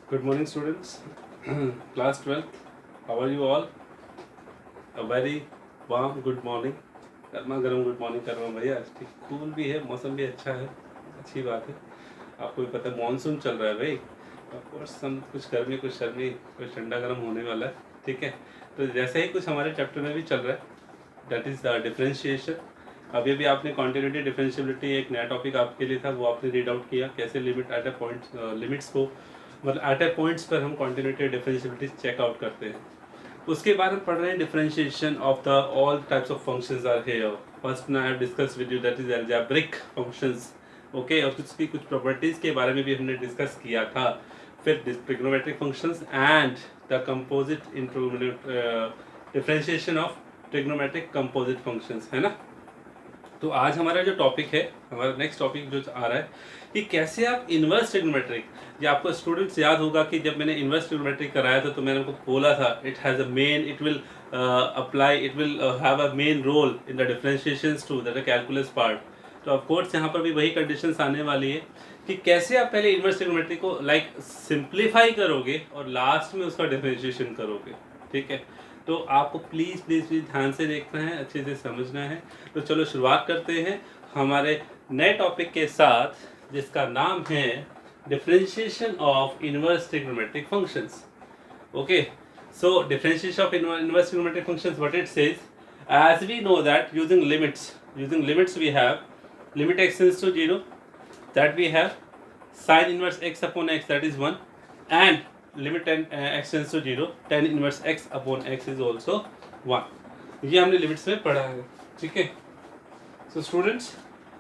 Good morning, students. Class 12th. How are you all? A very warm good morning. गर्मा गर्म good morning कर रहा हूँ भैया। आज ठीक कूल भी है, मौसम भी अच्छा है, अच्छी बात है। आपको भी पता है मानसून चल रहा है भाई। ऑफकोर्स हम कुछ गर्मी कुछ सर्दी कुछ ठंडा गर्म होने वाला है, ठीक है। तो जैसे ही कुछ हमारे चैप्टर में भी चल रहा है, दैट इज़ डिफरेंशिएशन। अभी अभी आपने कॉन्टिन्यूटी डिफरेंशियबिलिटी एक नया टॉपिक आपके लिए था, वो आपने रीड आउट किया कैसे limit at A point limits को मतलब एट ए पॉइंट्स पर हम कॉन्टिन्यूटी डिफरेंशियबिलिटी चेकआउट करते हैं। उसके बाद हम पढ़ रहे हैं differentiation of the all types of functions are here. First I have discuss with you that is algebraic functions, okay. और उसकी कुछ प्रॉपर्टीज के बारे में भी हमने डिस्कस किया था। फिर trigonometric functions and the composite differentiation of trigonometric composite functions, है ना। तो आज हमारा जो टॉपिक है, हमारा नेक्स्ट टॉपिक जो आ रहा है कि कैसे आप इन्वर्स ट्रिग्नोमेट्रिक, ये आपको स्टूडेंट्स याद होगा कि जब मैंने इन्वर्स ट्रिग्नोमेट्रिक कराया था तो मैंने आपको बोला था it has a main, it will apply, it will have a main role in the differentiations to that calculus part. तो ऑफ कोर्स यहाँ पर भी वही कंडीशंस आने वाली है कि कैसे आप पहले इन्वर्स ट्रिग्नोमेट्री को लाइक सिंप्लीफाई करोगे और लास्ट में उसका डिफरेंशिएशन करोगे, ठीक है। तो आपको प्लीज़ प्लीज़ प्लीज़ ध्यान से देखना है, अच्छे से समझना है। तो चलो शुरुआत करते हैं हमारे नए टॉपिक के साथ जिसका नाम है differentiation of inverse trigonometric functions, okay. So differentiation of inverse trigonometric functions, what it says, as we know that using limits we have limit x tends to 0, that we have sin inverse x upon x, that is 1, and limit x tends to 0 tan inverse x upon x is also 1। ये हमने limits में पढ़ा है, ठीक है। So students,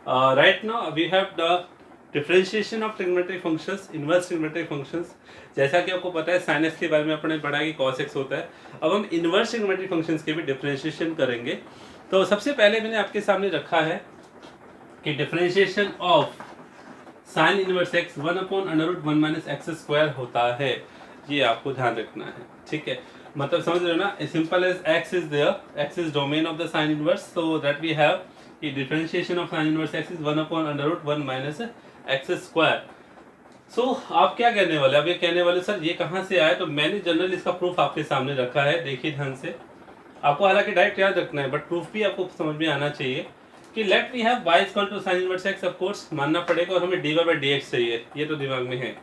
right now we have the differentiation of trigonometric functions, inverse trigonometric functions. जैसा कि आपको पता है sin x के बारे में अपने पढ़ा कि cos x होता है। अब हम इनवर्स ट्रिग्नोमेट्रिक फंक्शंस के भी डिफरेंशिएशन करेंगे। तो सबसे पहले मैंने आपके सामने रखा है कि differentiation of sine inverse x 1/√1 minus x square होता है। ये आपको ध्यान रखना है, ठीक है। मतलब समझ रहे हो ना, simple as X is there, X is domain of the sine inverse, so that we have कि differentiation of sine inverse X is 1/√1 minus x square. सो आप क्या कहने वाले, अब ये कहने वाले सर ये कहाँ से आया, तो मैंने जनरल इसका प्रूफ आपके सामने रखा है, देखिए ध्यान से। आपको हालांकि डायरेक्ट याद रखना है बट प्रूफ भी आपको समझ में आना चाहिए कि let we have y equal to sine inverse x, of course मानना पड़ेगा, और हमें dy/dx चाहिए, ये तो दिमाग में है।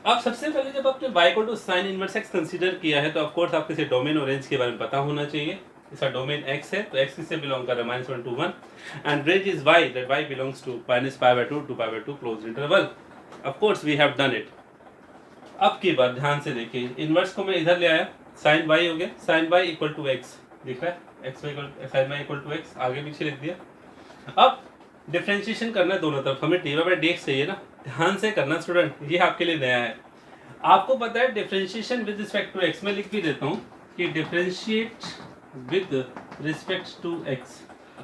अब सबसे पहले जब आपने y equal to sine inverse x consider किया है तो ऑफ कोर्स आपको इसे डोमेन और रेंज के बारे में पता होना चाहिए। इसका डोमेन x है तो x किससे बिलोंग कर रहा है, -1 to 1, and range is y, that y belongs to -π/2 to π/2 close interval. Of course we have done it. अब की बार ध्यान से देखिए, इनवर्स को मैं इधर ले आया, साइन y हो गया, sine y equal to x, दिख रहा है, sine y equal to x, आगे पीछे लिख दिया। अब डिफरेंशिएशन करना है दोनों तरफ, हमें dy/dx चाहिए ना, ध्यान से करना स्टूडेंट, ये आपके लिए नया है। आपको पता है differentiation with respect to x, मैं लिख भी देता हूँ कि differentiate with respect to x।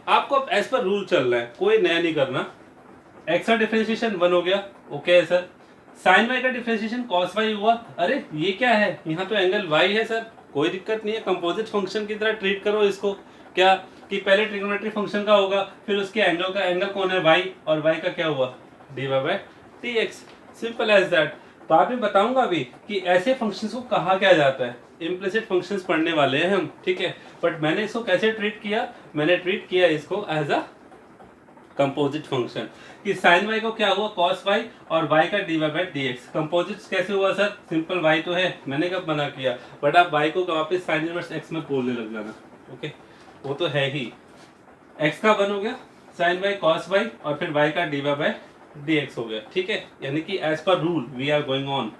आपको एज पर रूल चलना है, कोई नया नहीं करना। x का डिफरेंशिएशन 1 हो गया, ओके है सर। साइन y का डिफरेंशिएशन cos y हुआ, अरे ये क्या है, यहाँ तो एंगल y है सर, कोई दिक्कत नहीं है, कंपोजिट फंक्शन की तरह ट्रीट करो इसको। क्या कि पहले ट्रिग्नोमेट्रिक फंक्शन का होगा, फिर उसके एंगल का, एंगल कौन है y, और y का क्या हुआ dy/dx, सिंपल एज दैट। बाद में बताऊंगा भी कि ऐसे फंक्शंस को कहा क्या जाता है, इम्प्लिसिट फंक्शंस पढ़ने वाले हैं हम, ठीक है। बट मैंने इसको कैसे ट्रीट किया, मैंने ट्रीट किया इसको एज अ कंपोजिट फंक्शन कि sin y को क्या हुआ cos y और y का dy/dx। कंपोजिट कैसे हुआ सर, सिंपल y तो है, मैंने कब मना किया, बट आप y को वापस sin इनवर्स x में बोलने लग जाना, ओके, वो तो है ही। x का 1 हो गया, sin y cos y, और फिर y का dy/dx हो गया, ठीक है। यानी कि एज पर rule we are going on.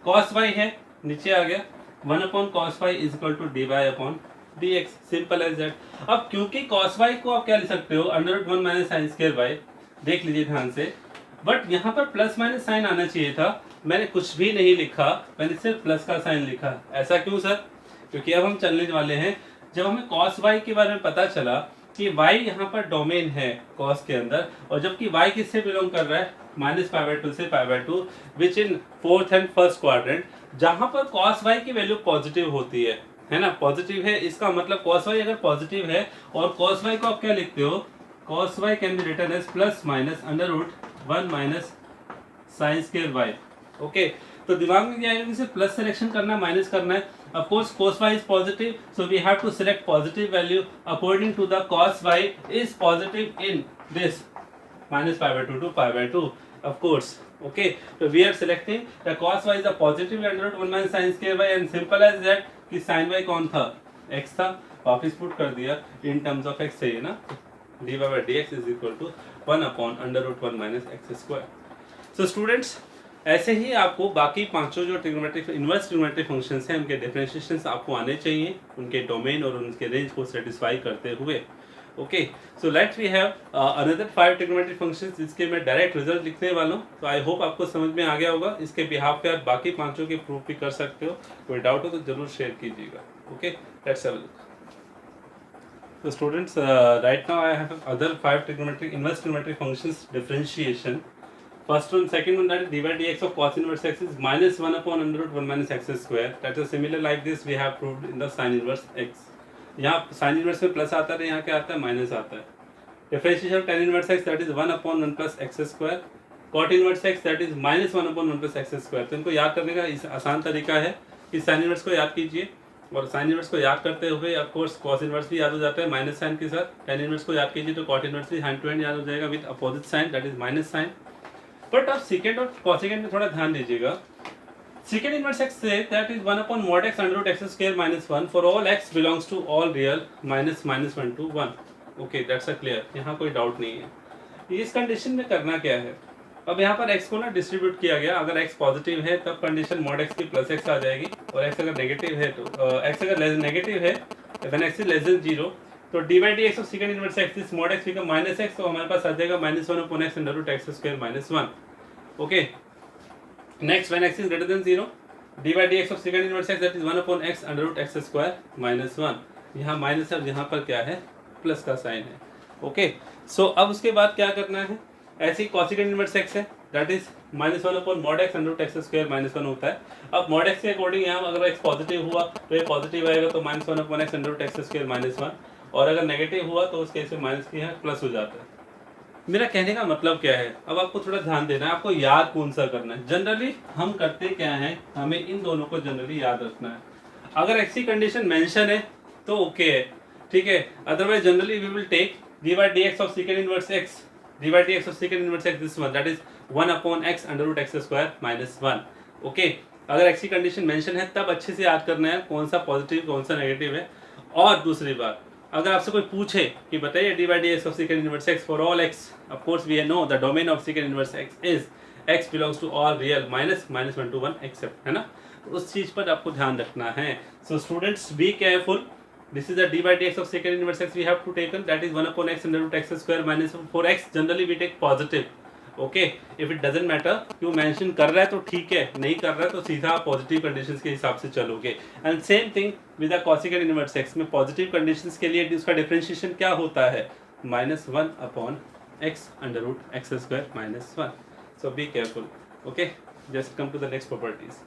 cos y है, नीचे आ गया, 1/cos y is equal to dy/dx, simple as that. अब क्योंकि cos y को आप क्या लिख सकते हो, √1 माइनस साइन स्क्वायर y, देख लीजिए ध्यान से, बट यहाँ पर प्लस माइनस साइन आना चाहिए था, मैंने कुछ भी नहीं लिखा, मैंने सिर्फ प्लस का साइन लिखा। ऐसा क्यों सर, क्योंकि अब हम चलने वाले हैं, जब हमें cos y के बारे में पता चला कि y यहाँ पर डोमेन है cos के अंदर, और जबकि y किससे बिलोंग कर रहा है, -π/2 से π/2, विच इन 4th एंड 1st क्वाड्रेंट, जहाँ पर cos y की वैल्यू पॉजिटिव होती है ना, पॉजिटिव है, इसका मतलब cos y अगर पॉजिटिव है, और cos y को आप क्या लिखते हो, cos y can be written as +- √1 minus sine square y, okay. तो दिमाग में क्या है, सिर्फ प्लस सिलेक्शन करना है, माइनस करना है. Of course, cos y is positive, so we have to select positive value according to the cos y is positive in this minus pi by 2 to pi by 2. Of course, okay. So we are selecting the cos y is a positive under root 1 minus sin square y, and simple as that कि sin y कौन था, x था. वापिस put कर दिया in terms of x चाहिए ना, dy by dx is equal to 1 upon under root 1 minus x square. So students, ऐसे ही आपको बाकी पांचों जो ट्रिग्नोमेट्रिक इनवर्स ट्रिग्नोमेट्रिक फंक्शंस हैं उनके डिफरेंशिएशंस आपको आने चाहिए, उनके डोमेन और उनके रेंज को सेटिस्फाई करते हुए. Okay, so let's we have another 5 trigonometric functions जिसके मैं डायरेक्ट रिजल्ट लिखने वाला हूँ. तो आई होप आपको समझ में आ गया होगा. इसके बिहाफ पे आप बाकी पांचों के प्रूफ भी कर सकते हो. कोई डाउट हो तो जरूर शेयर कीजिएगा. Okay, let's have a look. So students, right now I have other 5 trigonometric inverse trigonometric functions differentiation. First one, second one, that is dy by dx of cos inverse x is minus 1 upon under root 1 minus x square. That is similar like this we have proved in the sin inverse x. यहाँ sin inverse में plus आता है, यहाँ क्या आता है, minus आता है. Differentiation of tan inverse x, that is 1 upon 1 plus x square. Cot inverse x, that is minus 1 upon 1 plus x square. तो इनको याद करने का आसान तरीका है कि sin inverse को याद कीजिए, और साइन इनवर्स को याद करते हुए ऑफ कोर्स कॉस इनवर्स भी याद हो जाता है माइनस साइन के साथ. टेन इनवर्स को याद कीजिए तो कॉट इनवर्स भी हैंड टू हैंड याद हो जाएगा with opposite sign, that is minus sign. But आप सेकेंड और कॉसेकेंड में थोड़ा ध्यान दीजिएगा. सेकेंड इनवर्स एक्स से that is 1 upon mod x under root x square minus 1 for all x belongs to all real minus minus 1 to 1. Okay, that's a clear. यहाँ कोई doubt नहीं है. इस कंडीशन में करना क्या है, अब यहाँ पर x को ना डिस्ट्रीब्यूट किया गया. अगर x पॉजिटिव है तब कंडीशन मॉड x की प्लस x आ जाएगी, और x अगर नेगेटिव है तो x अगर नेगेटिव है when x is less than 0 तो dy dx of secant inverse x this mod x become minus x, तो हमारे पास आ जाएगा minus 1 upon x under root x square minus 1. Okay, next when x is greater than 0 dy dx of secant inverse x that is 1 upon x under root x square minus 1. यहाँ minus है, यहाँ पर क्या है, plus का sign है. Okay, सो अब उसके बाद क्या करना है, ऐसे ही कॉसेकेंड इनवर्स x है that is minus 1 upon mod x under root x square minus 1 होता है. अब मॉड x के अकॉर्डिंग यहाँ अगर x पॉजिटिव हुआ तो ये पॉजिटिव आएगा, तो minus 1 upon x under root x square minus 1, और अगर नेगेटिव हुआ तो उस केस में माइनस की यहाँ प्लस हो जाता है. मेरा कहने का मतलब क्या है, अब आपको थोड़ा ध्यान देना है, आपको याद कौन सा करना है. जनरली हम करते क्या है, हमें इन दोनों को जनरली याद रखना है. अगर x की कंडीशन मेंशन है तो ओके है, ठीक है. Otherwise generally we will take dy dx of secant inverse x, dy dx of second inverse x this one that is 1 upon x under root x square minus 1. Okay, अगर x की condition mention है तब अच्छे से याद करना है कौन सा पॉजिटिव कौन सा नेगेटिव है. और दूसरी बात, अगर आपसे कोई पूछे कि बताइए dy dx of second inverse x for all x, of course we know the domain of second inverse x is x belongs to all real minus 1 to 1 except, है ना. तो उस चीज पर आपको ध्यान रखना है. So students be careful. This is the dy dx of second inverse x we have to take, that is 1 upon x under root x square minus 1. For x generally we take positive. Okay, if it doesn't matter क्यों mention कर रहा है तो ठीक है, नहीं कर रहा है तो सीधा पॉजिटिव कंडीशंस के हिसाब से चलोगे. And same thing with the cosecant inverse x में पॉजिटिव कंडीशंस के लिए उसका डिफरेंशिएशन क्या होता है, minus 1 upon x under root x square minus 1. So be careful. Okay, just come to the next properties.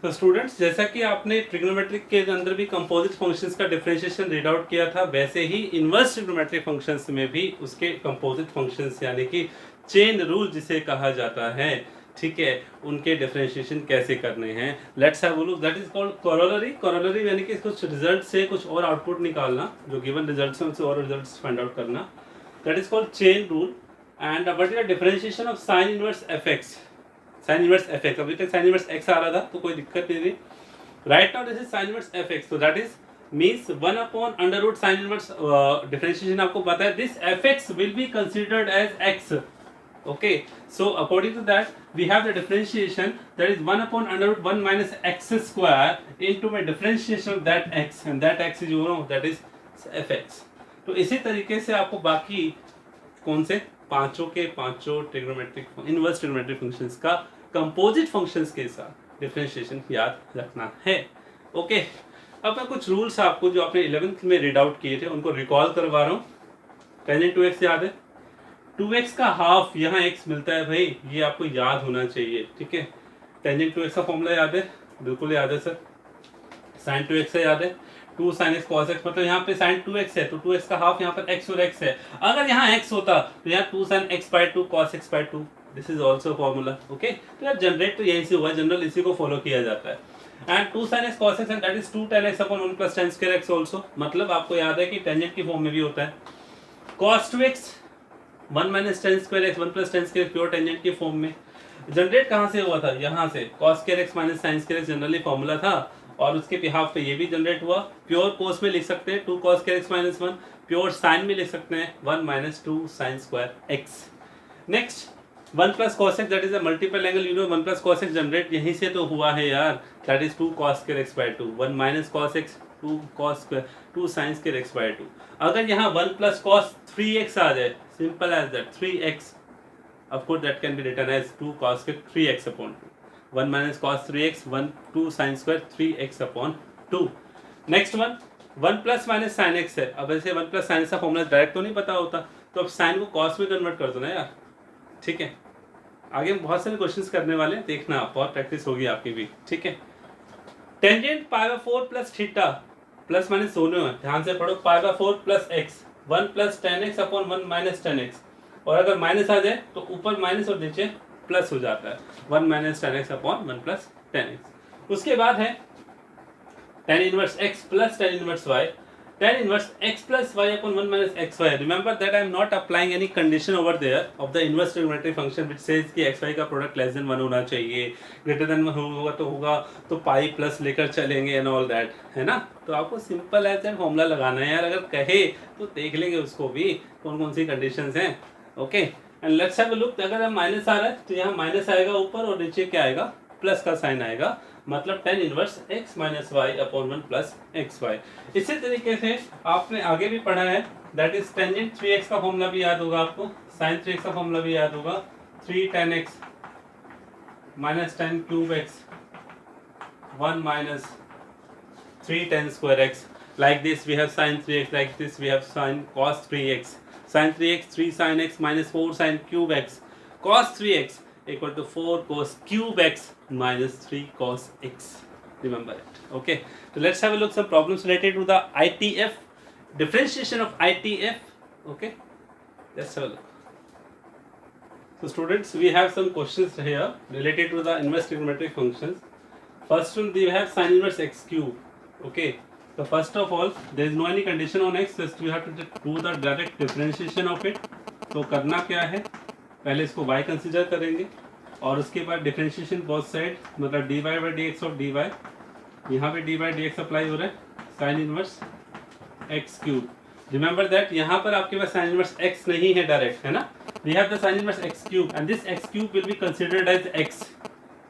तो स्टूडेंट्स, जैसा कि आपने ट्रिग्नोमेट्रिक के अंदर भी कंपोजिट फंक्शंस का डिफरेंशिएशन रीड आउट किया था, वैसे ही इनवर्स ट्रिग्नोमेट्रिक फंक्शंस में भी उसके कंपोजिट फंक्शंस यानी कि चेन रूल जिसे कहा जाता है, ठीक है, उनके डिफरेंशिएशन कैसे करने हैं. Let's have a look. That is called corollary. Corollary यानी कि कुछ रिजल्ट से कुछ और आउटपुट निकालना, जो गिवन रिजल्ट से और रिजल्ट्स फाइंड आउट करना. That is called chain rule. And what is the differentiation of sine inverse F x. Sign inverse F x, अभी तक साइन इनवर्स एक्स आ रहा था तो कोई दिक्कत नहीं थी. Right now this is sine inverse F X, तो that is means 1 upon under root sine inverse. Differentiation आपको पता है, this F X will be considered as X. Okay, so according to that we have the differentiation that is 1 upon under root 1 minus x square into my differentiation of that X, and that X is you know that is F X. तो इसी तरीके से आपको बाकी कौन से पांचों के पांचों ट्रिग्नोमेट्रिक इनवर्स ट्रिग्नोमेट्रिक फंक्शंस का कंपोजिट फंक्शंस के साथ डिफरेंशिएशन याद रखना है. ओके, अब मैं कुछ रूल्स आपको जो आपने 11th में रीड आउट किए थे उनको रिकॉल करवा रहा हूँ. टेंजेंट 2x याद है, 2x का हाफ यहाँ x मिलता है भाई, ये आपको याद होना चाहिए, ठीक है. टेंजेंट 2x का फॉर्मूला याद है, बिल्कुल याद है सर. साइन 2x याद है, 2 sin x cos x, मतलब यहाँ पे sin 2x है तो 2x का हाफ यहाँ पर x और x है. अगर यहाँ x होता तो यहाँ 2 sin x by 2 cos x by 2 this is also formula. Okay, तो यार जनरेट तो यहीं से हुआ, जनरल इसी को फॉलो किया जाता है। And 2 sin x cos x and that is 2 tan x upon 1 plus tan square x also, मतलब आपको याद है कि टेंजेंट की फॉर्म में भी होता है। cos 2x 1 minus tan square x 1 plus tan square pure tangent की फॉर्म में। जनरेट कहाँ से हुआ था? यहाँ से cos square x minus sin square x generally formula था, और उसके बिहाफ पे ये भी जनरेट हुआ। प्योर कोस में लिख सकते हैं 2 cos square x minus 1, pure sign में लिख सकते हैं 1 minus 2 sin square x। Next 1 plus cos x that is a multiple angle, you know 1 plus cos x generate यहीं से तो हुआ है यार, that is 2 cos square x by 2, 1 minus cos x 2 cos square 2 sin square x by 2। अगर यहाँ 1 plus cos 3x आ जाए, simple as that 3x, of course that can be written as 2 cos square 3x upon 2, 1 minus cos 3x 1 2 sin square 3x upon 2। Next 1 plus minus sin x है। अब ऐसे 1 plus sin x का formula direct तो नहीं पता होता, तो अब sin को cos में कन्वर्ट कर दो ना यार, ठीक है। आगे हम बहुत सारे क्वेश्चंस करने वाले हैं, देखना आप, बहुत प्रैक्टिस होगी आपकी भी, ठीक है। Tangent pi by 4 plus theta, plus minus दोनों है, ध्यान से पढ़ो। Pi by 4 plus x 1 plus tan x upon 1 minus tan x, और अगर माइनस आ जाए तो ऊपर माइनस और नीचे प्लस हो जाता है, 1 minus tan x upon 1 plus tan x। उसके बाद है tan inverse x plus tan inverse y, tan inverse x plus y upon 1 minus xy। Remember that I am not applying any condition over there of the inverse trigonometry function which says कि xy का product less than 1 होना चाहिए, greater than 1 होगा तो pi plus लेकर चलेंगे and all that, है ना। तो आपको सिंपल एज दैट फॉर्मूला लगाना है यार, अगर कहे तो देख लेंगे उसको भी कौन कौन सी कंडीशंस हैं। Okay, and let's have a look. अगर हम माइनस आ रहा है तो यहाँ माइनस आएगा ऊपर, और नीचे क्या आएगा? प्लस का साइन आएगा, मतलब tan inverse x minus y upon 1 plus x y. इसी तरीके से आपने आगे भी पढ़ा है, दैट इज टेंजेंट 3x का फॉर्मूला भी याद होगा आपको, साइन 3x का फॉर्मूला भी याद होगा, 3 tan x minus tan cube x 1 minus 3 tan square x। Like this we have sin 3x, like this we have sin cos 3x, sin 3x 3 sin x minus 4 sin cube x, cos 3x equal to 4 cos cube x minus 3 cos x. Remember it. Okay, so let's have a look some problems related to the ITF, differentiation of ITF. Okay, let's have a look. So students, we have some questions here related to the inverse trigonometric functions. First one, we have sin inverse x cube. Okay, so first of all there is no any condition on x, just we have to do the direct differentiation of it. तो करना क्या है, पहले इसको y consider करेंगे, और उसके बाद डिफरेंशिएशन बोथ साइड, मतलब dy by d x of dy, यहाँ पे dy by d x apply हो रहा है, sine inverse x cube. Remember that यहाँ पर आपके पास साइन इनवर्स x नहीं है डायरेक्ट, है ना, we have the sine inverse x cube and this x cube will be considered as x,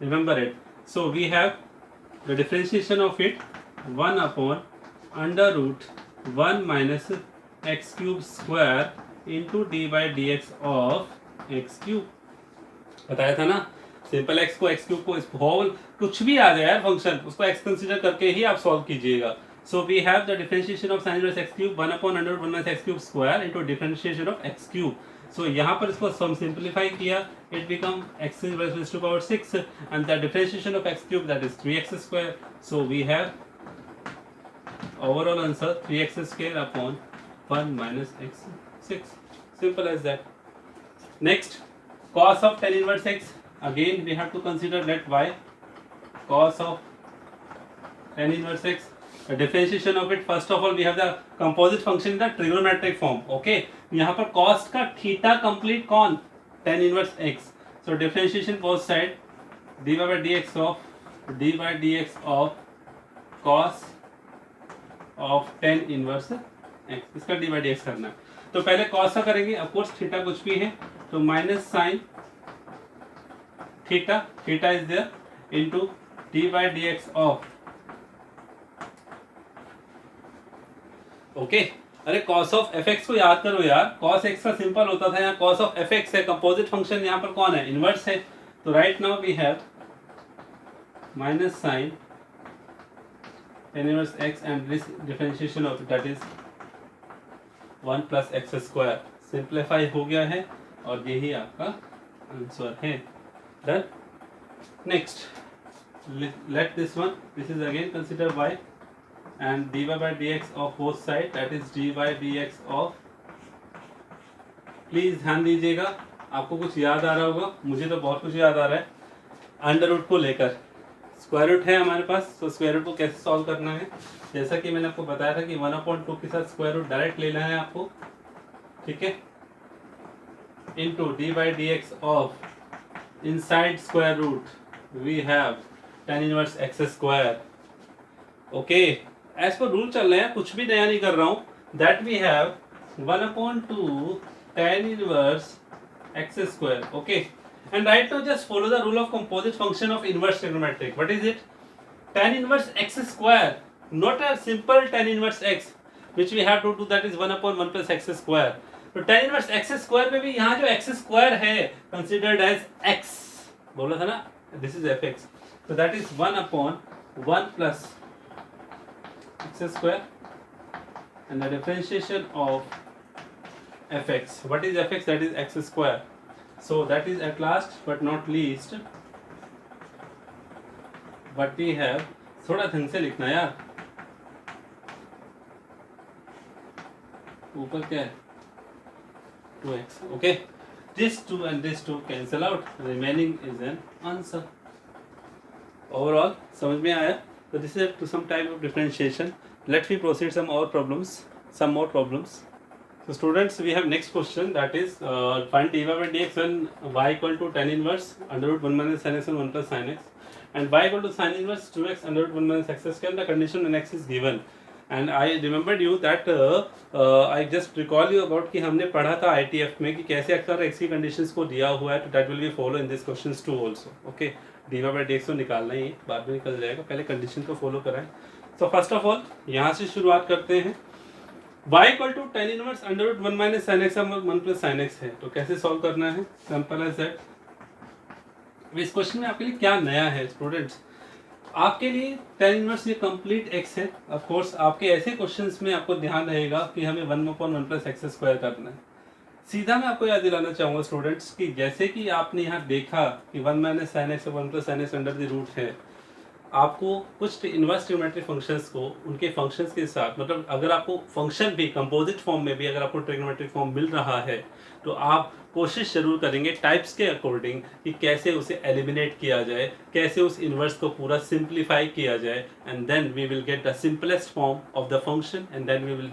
remember it. So we have the differentiation of it 1 upon under root 1 minus x cube square into d by d x of x cube. बताया था ना, simple x को x cube को whole कुछ भी आ जाए यार function, उसको एक्स कंसीडर करके ही आप सॉल्व कीजिएगा। So we have the differentiation of sine inverse X cube 1 upon under root 1 minus x cube square into differentiation of x cube. So यहाँ पर इसको हम सिंप्लीफाई किया, it become x raised to power 6 and the differentiation of x cube that is 3x square. So we have overall answer 3x square upon 1 minus x 6. Simple as that. Next, cos of tan inverse x. Again we have to consider that y, cos of tan inverse x. The differentiation of it, first of all we have the composite function in the trigonometric form. Okay, यहाँ पर cos का theta complete कौन, tan inverse x. So differentiation both side dy by dx of cos of tan inverse x, इसका dy by dx करना है। तो पहले cos का करेंगे, of course थीटा कुछ भी है तो minus sine theta, theta is there into dy by dx of, okay अरे cos ऑफ fx को याद करो यार, cos x का सिंपल होता था, यहाँ cos ऑफ fx है, कंपोजिट फंक्शन यहाँ पर कौन है, इनवर्स है। तो right now we have minus sine tan inverse x and this differentiation of that is 1 plus x square, simplify हो गया है और यही आपका आंसर है। Done. Next let this one, this is again consider y and dy by dx of both side, that is dy dx of, please ध्यान दीजिएगा आपको कुछ याद आ रहा होगा, मुझे तो बहुत कुछ याद आ रहा है। अंडर रूट को लेकर स्क्वायर रूट है हमारे पास, तो स्क्वायर रूट को कैसे सॉल्व करना है, जैसा कि मैंने आपको बताया था कि 1/2 के साथ स्क्वायर रूट डायरेक्ट लेना है आपको, ठीक है, into d by d x of inside square root we have tan inverse x square. Okay, as पर रूल चल रहे हैं, कुछ भी नया नहीं कर रहा हूँ। That we have 1/2 tan inverse x square. Okay, and right now just follow the rule of composite function of inverse trigonometric. What is it? Tan inverse x square, not a simple tan inverse x which we have to do, that is 1/1 plus x square. तो tan inverse x square में भी यहाँ जो x square है considered as x बोला था ना, this is fx, so that is 1/1 plus x square and the differentiation of fx. What is fx? That is x square. So that is at last but not least what we have. थोड़ा ढंग से लिखना यार, ऊपर क्या है 2x. Okay, this 2 and this 2 cancel out, remaining is an answer. Overall समझ में आया? So this is to some type of differentiation. Let me proceed some more problems. So students, we have next question, that is find dy by dx when y equal to tan inverse under root 1 minus sin x and 1 plus sin x, and y equal to sin inverse 2x under root 1 minus x square. The condition when x is given, and I remembered you that I just recall you about कि हमने पढ़ा था ITF में कि कैसे अक्सर x की conditions को दिया हुआ है, तो that will be follow in this questions too also. Okay, dy by dx तो निकालना ही, बाद में निकल जाएगा, पहले condition को follow कराएं. So first of all यहाँ से शुरुआत करते हैं. y equal to tan inverse under root 1 minus sin x 1 plus sin x है, तो कैसे सॉल्व करना है, सिंपल एज दैट। इस क्वेश्चन में आपके लिए क्या नया है स्टूडेंट्स, आपके लिए tan इनवर्स ये कंप्लीट x है। ऑफ कोर्स आपके ऐसे क्वेश्चंस में आपको ध्यान रहेगा कि हमें 1/1 प्लस एक्स स्क्वायर करना है। सीधा मैं आपको याद दिलाना चाहूँगा स्टूडेंट्स कि जैसे कि आपने यहाँ देखा कि 1 minus sine x 1 plus sine x under the root है, आपको कुछ इनवर्स ट्रिग्नोमेट्रिक फंक्शंस को उनके फंक्शंस के साथ, मतलब अगर आपको फंक्शन भी कंपोजिट फॉर्म में भी अगर आपको ट्रिग्नोमेट्रिक फॉर्म मिल रहा है, तो आप कोशिश जरूर करेंगे टाइप्स के अकॉर्डिंग कि कैसे उसे एलिमिनेट किया जाए, कैसे उस इनवर्स को पूरा सिंप्लीफाई किया जाए, and then we will get the simplest form of the function, and then we will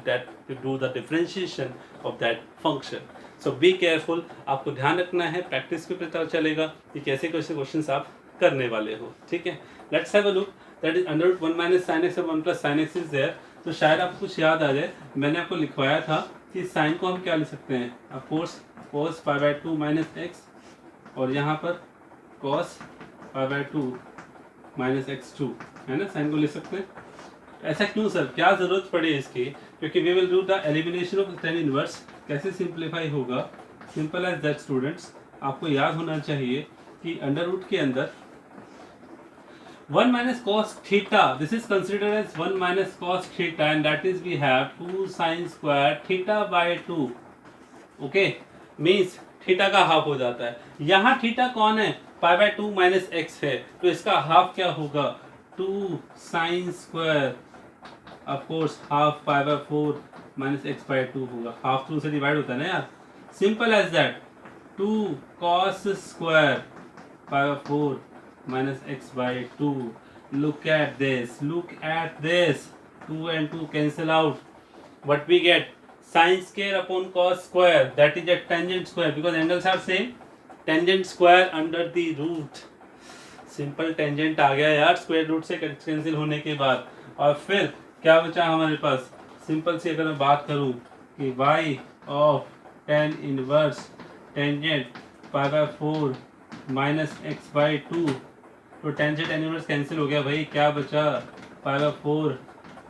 do the differentiation of that function. So be careful, आपको ध्यान रखना है, प्रैक्टिस के पता चलेगा कि कैसे कैसे क्वेश्चंस आप करने वाले हो। ठीक है, let's have a look. That is under root 1 minus sine x और 1 plus sine x is there. तो शायद आपको कुछ याद आ जाए, मैंने आपको लिखवाया था कि साइन को हम क्या लिख सकते हैं, of course cos π/2 minus X, और यहाँ पर cos π/2 माइनस x2 है ना, साइन को लिख सकते हैं। ऐसा क्यों सर, क्या जरूरत पड़ी इसकी, क्योंकि we will do the elimination of tan inverse. कैसे सिंप्लीफाई होगा, सिंपल एज दैट स्टूडेंट्स। आपको याद होना चाहिए कि अंडर रूट के अंदर 1 minus cos theta, this is considered as 1 minus cos theta, and that is we have 2 sin square theta by 2. Okay, means theta का हाफ हो जाता है। यहाँ थीटा कौन है, π/2 माइनस एक्स है, तो इसका हाफ क्या होगा, 2 sin square, of course half π/4 minus x/2 होगा। हाफ 2 से डिवाइड होता है ना यार, simple as that. 2 cos square π/4 minus x/2. Look at this, look at this, 2 and 2 cancel out. What we get, sin square upon cos square, that is a tangent square, because angles are same, tangent square under the root। Simple tangent आ गया यार square root से cancel होने के बाद। और फिर क्या बचा हमारे पास, सिंपल सी अगर मैं बात करूं कि y of tan inverse tangent π/4 minus x/2, तो टेंजेंट इनवर्स कैंसिल हो गया भाई, क्या बचा π/4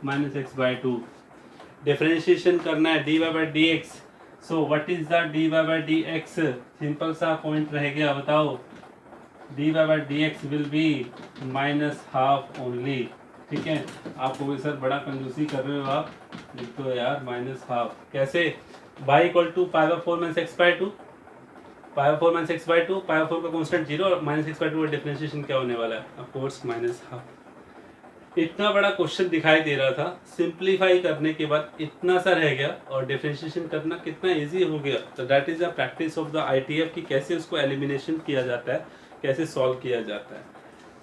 माइनस x/2। डिफरेंशिएशन करना है dy/dx। So what is the dy/dx, simple सा पॉइंट रह गया, बताओ। dy/dx will be minus half only. ठीक है, आप कहोगे सर बड़ा कंजूसी कर रहे हो आप, लिख दो यार माइनस हाफ। कैसे, y equal to π/4 minus x/2, π/4 minus x/2, π/4 का कांस्टेंट 0 और माइनस x/2 का डिफरेंशिएशन क्या होने वाला है, ऑफ कोर्स माइनस हाफ। इतना बड़ा क्वेश्चन दिखाई दे रहा था, सिंप्लीफाई करने के बाद इतना सा रह गया और डिफरेंशिएशन करना कितना इजी हो गया। तो that is the practice of the ITF कि कैसे उसको एलिमिनेशन किया जाता है, कैसे सॉल्व किया जाता है।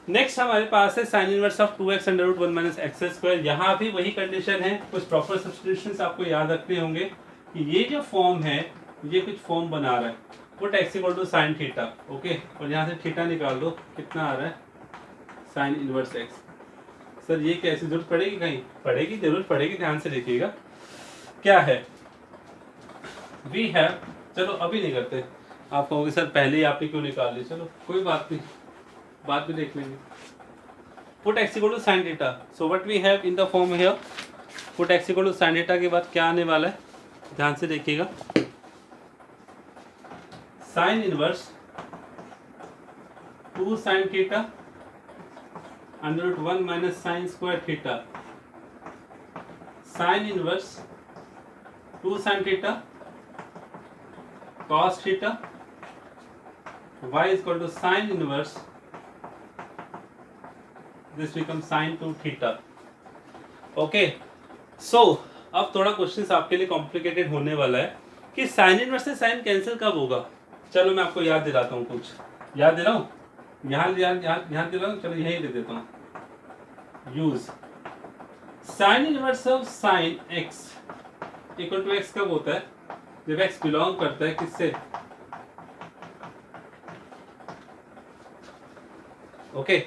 नेक्स्ट हमारे पास है sine inverse of 2x under root 1 minus x square. यहाँ भी वही कंडीशन है, कुछ प्रॉपर सब्स्टिट्यूशंस आपको याद रखने होंगे कि ये जो फॉर्म है ये कुछ फॉर्म बना रहा है, put x equal to sine theta, okay, और यहाँ से थीटा निकाल दो, कितना आ रहा है साइन इनवर्स x। सर ये कैसे जरूरत पड़ेगी, कहीं पड़ेगी, जरूरत पड़ेगी, ध्यान से देखिएगा क्या है। वी हैव, चलो अभी नहीं करते, आप कहोगे सर पहले ही आपने क्यों निकाल ली, चलो कोई बात नहीं, बाद में देख लेंगे। Put x equal to sine theta, so what we have in the form here, put x equal to sine theta के बाद क्या आने वाला है, ध्यान से देखिएगा, sine inverse 2 sine theta under root 1 minus sine square theta, sine inverse 2 sine theta cos theta y is equal to sin inverse, this becomes sin 2 theta. Okay, सो अब थोड़ा क्वेश्चन आपके लिए कॉम्प्लिकेटेड होने वाला है कि साइन इनवर्स से sign cancel कब होगा। चलो मैं आपको याद दिलाता हूँ, कुछ याद दिलाऊं, यहाँ दिलाऊं, चलो यही दे देता हूँ। Use sine inverse of sine x equal to x कब होता है, जब एक्स बिलोंग करता है किससे, ओके।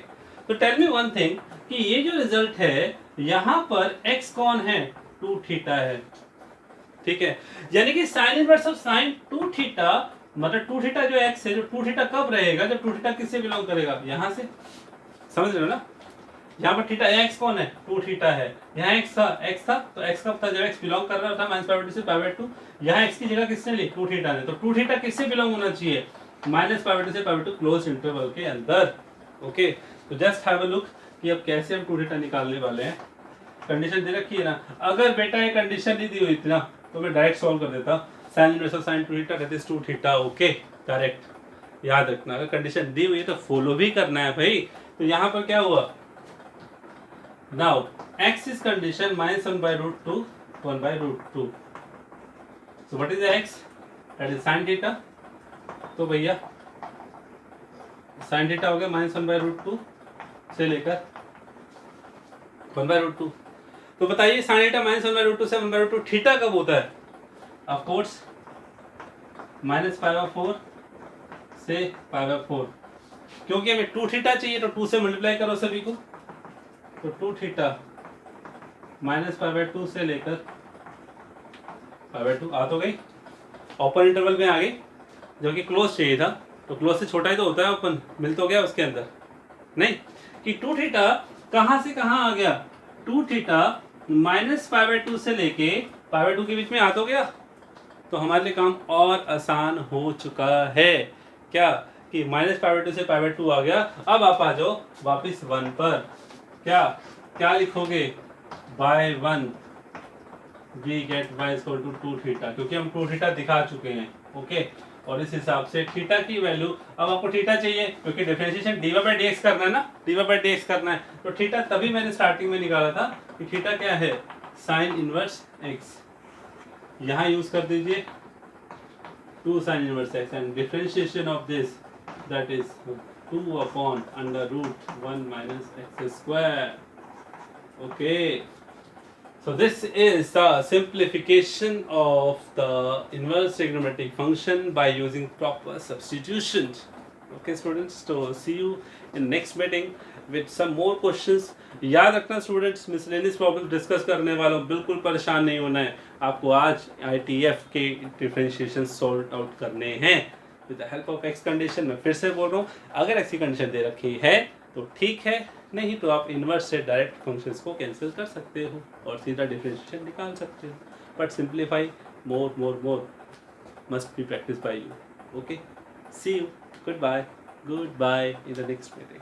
तो टेल मी वन थिंग कि ये जो रिजल्ट है यहां पर x कौन है, 2 थीटा है, ठीक है, यानी कि sign inverse of sign 2 theta, मतलब 2 थीटा जो x है, जो 2 थीटा कब रहेगा, जब 2 थीटा किससे बिलोंग करेगा, यहां से, समझ रहे हो ना, यहाँ पर थीटा x कौन है, 2 थीटा है, यहाँ x था तो x कब था, जब x बिलोंग कर रहा था माइनस पाई बाई 2 से पाई बाई 2, यहाँ x की जगह किसने ली, 2 थीटा ने, तो 2 थीटा किससे बिलोंग होना चाहिए, माइनस पाई बाई 2 से पाई बाई 2 क्लोज इंटरवल के अंदर, ओके। तो जस्ट हैव अ लुक कि अब कैसे हम 2 थीटा निकालने वाले हैं। कंडीशन दे रखी है ना, अगर बेटा ये कंडीशन नहीं दी हुई थी ना तो मैं डायरेक्ट सॉल्व कर देता, sign inverse of sign 2 theta that is 2 theta, okay, correct. याद रखना अगर कंडीशन दी हुई है तो फॉलो भी करना है भाई। तो यहाँ पर क्या हुआ, now x is condition minus 1 by root 2 1 by root 2, so what is the x, that is sin theta, तो भैया साइन थीटा हो गया माइनस 1 बाई रूट 2 से लेकर 1 बाई रूट 2। तो बताइए sine theta minus 1 by root 2 से 1 बाई रूट 2 थीटा कब होता है, of course minus pi by 4 से पाई बाई 4, क्योंकि हमें 2 थीटा चाहिए तो 2 से मल्टीप्लाई करो सभी को, तो 2 थीटा माइनस पाई बाई 2 से लेकर पाई बाई 2 आ तो गई, ओपन इंटरवल में आ गई, जबकि क्लोज चाहिए था, तो क्लोज से छोटा ही तो होता है ओपन, मिल तो गया उसके अंदर, नहीं कि 2 थीटा कहाँ से कहाँ आ गया, 2 थीटा माइनस पाई बाई 2 से लेके पाई बाई 2 के बीच में आ तो गया, तो हमारे लिए काम और आसान हो चुका है, क्या कि माइनस पाई बाई 2 से पाई बाई 2 आ गया। अब आप आ जाओ वापिस 1 पर, क्या क्या लिखोगे, by 1 we get y equal to 2 theta, क्योंकि हम 2 थीटा दिखा चुके हैं, ओके। और इस हिसाब से थीटा की वैल्यू, अब आपको थीटा चाहिए क्योंकि डिफरेंशिएशन dy बाई dx करना है ना, dy बाई dx करना है, तो थीटा तभी मैंने स्टार्टिंग में निकाला था कि थीटा क्या है, साइन इनवर्स x, यहाँ यूज कर दीजिए 2 sine inverse x and differentiation of this that is 2 upon under root 1 minus x square, okay. So this is the simplification of the inverse trigonometric function by using proper substitutions. Okay students, so see you in next meeting with some more questions. याद रखना students, miscellaneous problems discuss करने वालों, बिल्कुल परेशान नहीं होना है, आपको आज ITF के डिफरेंशिएशन सॉल्व आउट करने हैं with the help of x condition. मैं फिर से बोल रहा हूँ, अगर एक्स की कंडीशन दे रखी है तो ठीक है, नहीं तो आप इन्वर्स से डायरेक्ट फंक्शंस को कैंसिल कर सकते हो और सीधा डिफरेंशिएशन निकाल सकते हो, but simplify more must be practice by you, okay. See you, goodbye in the next meeting.